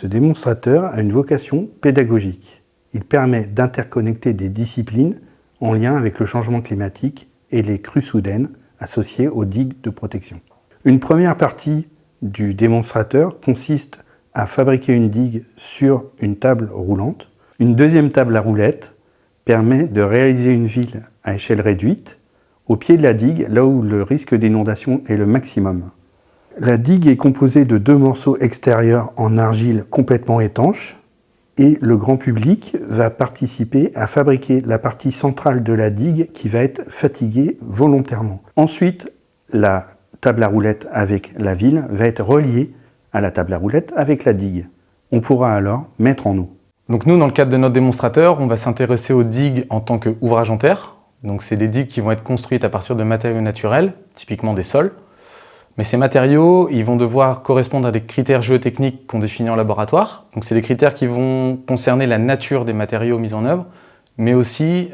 Ce démonstrateur a une vocation pédagogique. Il permet d'interconnecter des disciplines en lien avec le changement climatique et les crues soudaines associées aux digues de protection. Une première partie du démonstrateur consiste à fabriquer une digue sur une table roulante. Une deuxième table à roulettes permet de réaliser une ville à échelle réduite, au pied de la digue, là où le risque d'inondation est le maximum. La digue est composée de 2 morceaux extérieurs en argile complètement étanches et le grand public va participer à fabriquer la partie centrale de la digue qui va être fatiguée volontairement. Ensuite, la table à roulettes avec la ville va être reliée à la table à roulettes avec la digue. On pourra alors mettre en eau. Donc nous, dans le cadre de notre démonstrateur, on va s'intéresser aux digues en tant qu'ouvrage en terre. Donc c'est des digues qui vont être construites à partir de matériaux naturels, typiquement des sols. Mais ces matériaux, ils vont devoir correspondre à des critères géotechniques qu'on définit en laboratoire. Donc c'est des critères qui vont concerner la nature des matériaux mis en œuvre, mais aussi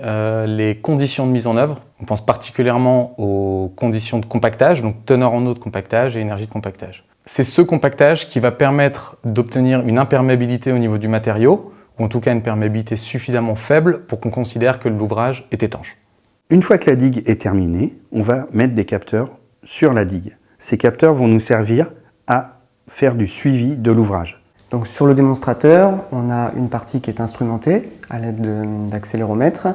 les conditions de mise en œuvre. On pense particulièrement aux conditions de compactage, donc teneur en eau de compactage et énergie de compactage. C'est ce compactage qui va permettre d'obtenir une imperméabilité au niveau du matériau, ou en tout cas une perméabilité suffisamment faible pour qu'on considère que l'ouvrage est étanche. Une fois que la digue est terminée, on va mettre des capteurs sur la digue. Ces capteurs vont nous servir à faire du suivi de l'ouvrage. Donc sur le démonstrateur, on a une partie qui est instrumentée à l'aide d'accéléromètres.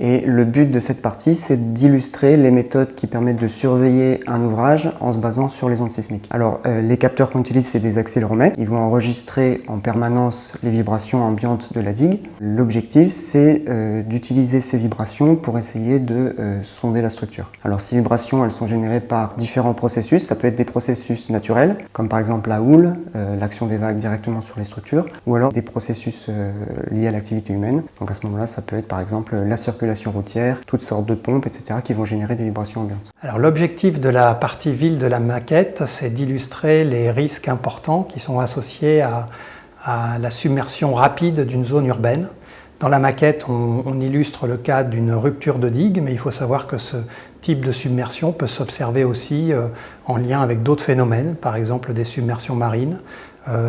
Et le but de cette partie, c'est d'illustrer les méthodes qui permettent de surveiller un ouvrage en se basant sur les ondes sismiques. Alors, les capteurs qu'on utilise, c'est des accéléromètres. Ils vont enregistrer en permanence les vibrations ambiantes de la digue. L'objectif, c'est d'utiliser ces vibrations pour essayer de sonder la structure. Alors, ces vibrations, elles sont générées par différents processus. Ça peut être des processus naturels, comme par exemple la houle, l'action des vagues directement sur les structures, ou alors des processus liés à l'activité humaine. Donc à ce moment-là, ça peut être par exemple la circulation routière, toutes sortes de pompes, etc. qui vont générer des vibrations ambiantes. Alors l'objectif de la partie ville de la maquette, c'est d'illustrer les risques importants qui sont associés à la submersion rapide d'une zone urbaine. Dans la maquette, on illustre le cas d'une rupture de digue, mais il faut savoir que ce type de submersion peut s'observer aussi en lien avec d'autres phénomènes, par exemple des submersions marines,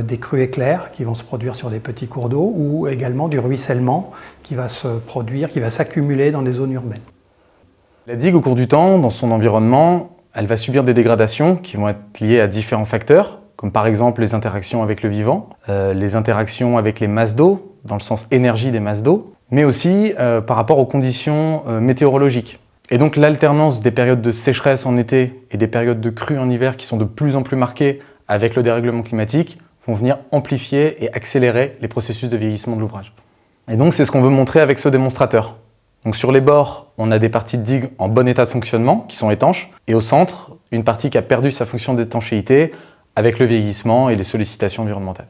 des crues éclairs qui vont se produire sur des petits cours d'eau ou également du ruissellement qui va se produire, qui va s'accumuler dans des zones urbaines. La digue, au cours du temps, dans son environnement, elle va subir des dégradations qui vont être liées à différents facteurs, comme par exemple les interactions avec le vivant, les interactions avec les masses d'eau, dans le sens énergie des masses d'eau, mais aussi par rapport aux conditions météorologiques. Et donc l'alternance des périodes de sécheresse en été et des périodes de crue en hiver qui sont de plus en plus marquées avec le dérèglement climatique vont venir amplifier et accélérer les processus de vieillissement de l'ouvrage. Et donc c'est ce qu'on veut montrer avec ce démonstrateur. Donc sur les bords, on a des parties de digue en bon état de fonctionnement, qui sont étanches, et au centre, une partie qui a perdu sa fonction d'étanchéité avec le vieillissement et les sollicitations environnementales.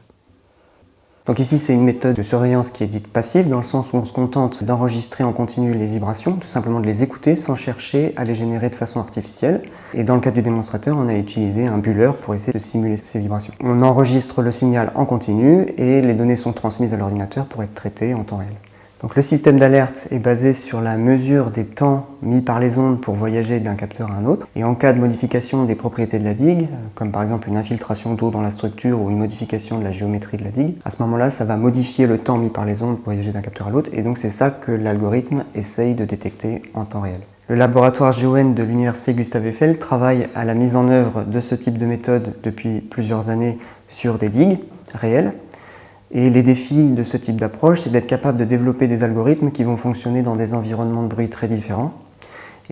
Donc ici, c'est une méthode de surveillance qui est dite passive, dans le sens où on se contente d'enregistrer en continu les vibrations, tout simplement de les écouter sans chercher à les générer de façon artificielle. Et dans le cadre du démonstrateur, on a utilisé un bulleur pour essayer de simuler ces vibrations. On enregistre le signal en continu et les données sont transmises à l'ordinateur pour être traitées en temps réel. Donc le système d'alerte est basé sur la mesure des temps mis par les ondes pour voyager d'un capteur à un autre. Et en cas de modification des propriétés de la digue, comme par exemple une infiltration d'eau dans la structure ou une modification de la géométrie de la digue, à ce moment-là, ça va modifier le temps mis par les ondes pour voyager d'un capteur à l'autre. Et donc c'est ça que l'algorithme essaye de détecter en temps réel. Le laboratoire GEON de l'université Gustave Eiffel travaille à la mise en œuvre de ce type de méthode depuis plusieurs années sur des digues réelles. Et les défis de ce type d'approche, c'est d'être capable de développer des algorithmes qui vont fonctionner dans des environnements de bruit très différents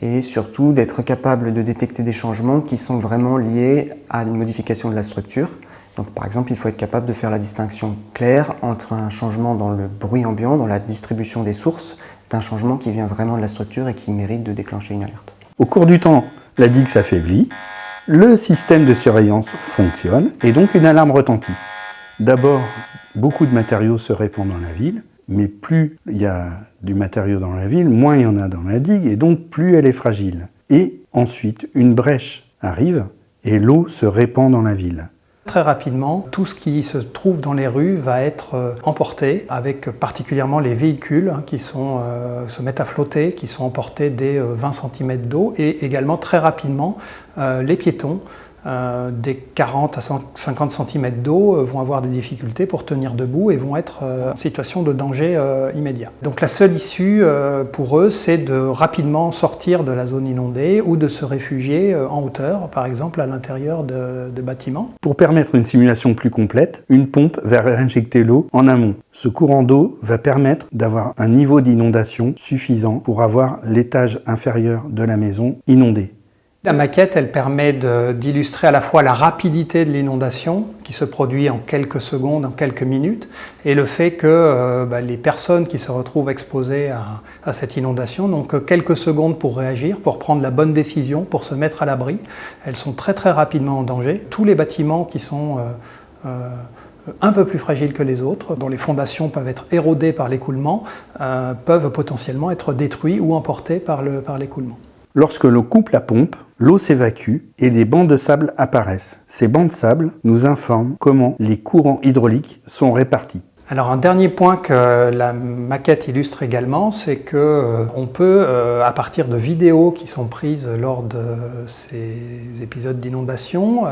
et surtout d'être capable de détecter des changements qui sont vraiment liés à une modification de la structure. Donc par exemple, il faut être capable de faire la distinction claire entre un changement dans le bruit ambiant, dans la distribution des sources, d'un changement qui vient vraiment de la structure et qui mérite de déclencher une alerte. Au cours du temps, la digue s'affaiblit, le système de surveillance fonctionne et donc une alarme retentit. D'abord, beaucoup de matériaux se répandent dans la ville, mais plus il y a du matériau dans la ville, moins il y en a dans la digue, et donc plus elle est fragile. Et ensuite, une brèche arrive, et l'eau se répand dans la ville. Très rapidement, tout ce qui se trouve dans les rues va être emporté, avec particulièrement les véhicules qui se mettent à flotter, qui sont emportés dès 20 cm d'eau, et également très rapidement les piétons des 40 à 50 cm d'eau vont avoir des difficultés pour tenir debout et vont être en situation de danger immédiat. Donc la seule issue pour eux, c'est de rapidement sortir de la zone inondée ou de se réfugier en hauteur, par exemple à l'intérieur de bâtiments. Pour permettre une simulation plus complète, une pompe va réinjecter l'eau en amont. Ce courant d'eau va permettre d'avoir un niveau d'inondation suffisant pour avoir l'étage inférieur de la maison inondé. La maquette, elle permet d'illustrer à la fois la rapidité de l'inondation qui se produit en quelques secondes, en quelques minutes, et le fait que les personnes qui se retrouvent exposées à cette inondation n'ont que quelques secondes pour réagir, pour prendre la bonne décision, pour se mettre à l'abri. Elles sont très très rapidement en danger. Tous les bâtiments qui sont un peu plus fragiles que les autres, dont les fondations peuvent être érodées par l'écoulement, peuvent potentiellement être détruits ou emportés par l'écoulement. Lorsque l'on coupe la pompe, l'eau s'évacue et des bancs de sable apparaissent. Ces bancs de sable nous informent comment les courants hydrauliques sont répartis. Alors un dernier point que la maquette illustre également, c'est qu'on peut, à partir de vidéos qui sont prises lors de ces épisodes d'inondation,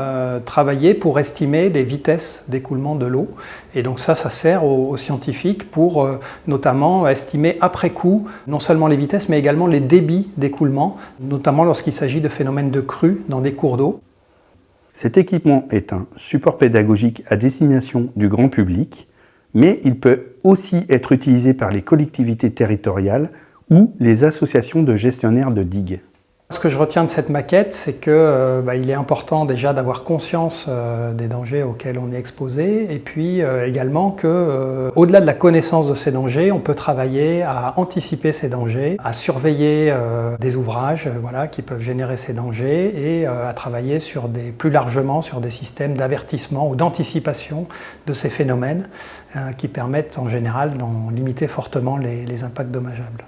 travailler pour estimer les vitesses d'écoulement de l'eau. Et donc ça sert aux scientifiques pour notamment estimer après coup non seulement les vitesses mais également les débits d'écoulement, notamment lorsqu'il s'agit de phénomènes de crues dans des cours d'eau. Cet équipement est un support pédagogique à destination du grand public, mais il peut aussi être utilisé par les collectivités territoriales ou les associations de gestionnaires de digues. Ce que je retiens de cette maquette, c'est qu'il est important déjà d'avoir conscience des dangers auxquels on est exposé, et puis également qu'au-delà de la connaissance de ces dangers, on peut travailler à anticiper ces dangers, à surveiller des ouvrages qui peuvent générer ces dangers, et à travailler plus largement sur des systèmes d'avertissement ou d'anticipation de ces phénomènes qui permettent en général d'en limiter fortement les impacts dommageables.